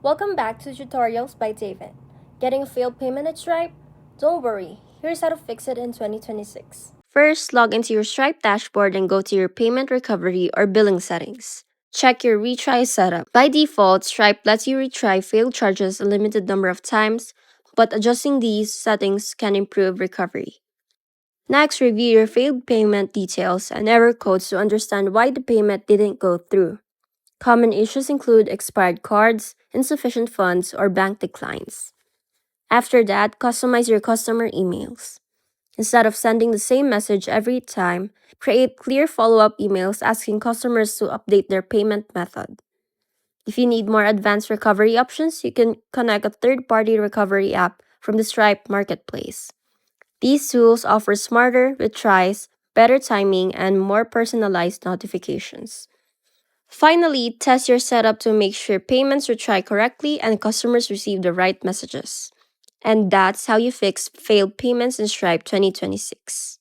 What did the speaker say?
Welcome back to Tutorials by David. Getting a failed payment at Stripe? Don't worry, here's how to fix it in 2026. First, log into your Stripe dashboard and go to your payment recovery or billing settings. Check your retry setup. By default, Stripe lets you retry failed charges a limited number of times, but adjusting these settings can improve recovery. Next, review your failed payment details and error codes to understand why the payment didn't go through. Common issues include expired cards, insufficient funds, or bank declines. After that, customize your customer emails. Instead of sending the same message every time, create clear follow-up emails asking customers to update their payment method. If you need more advanced recovery options, you can connect a third-party recovery app from the Stripe marketplace. These tools offer smarter retries, better timing, and more personalized notifications. Finally, test your setup to make sure payments retry correctly and customers receive the right messages. And that's how you fix failed payments in Stripe 2026.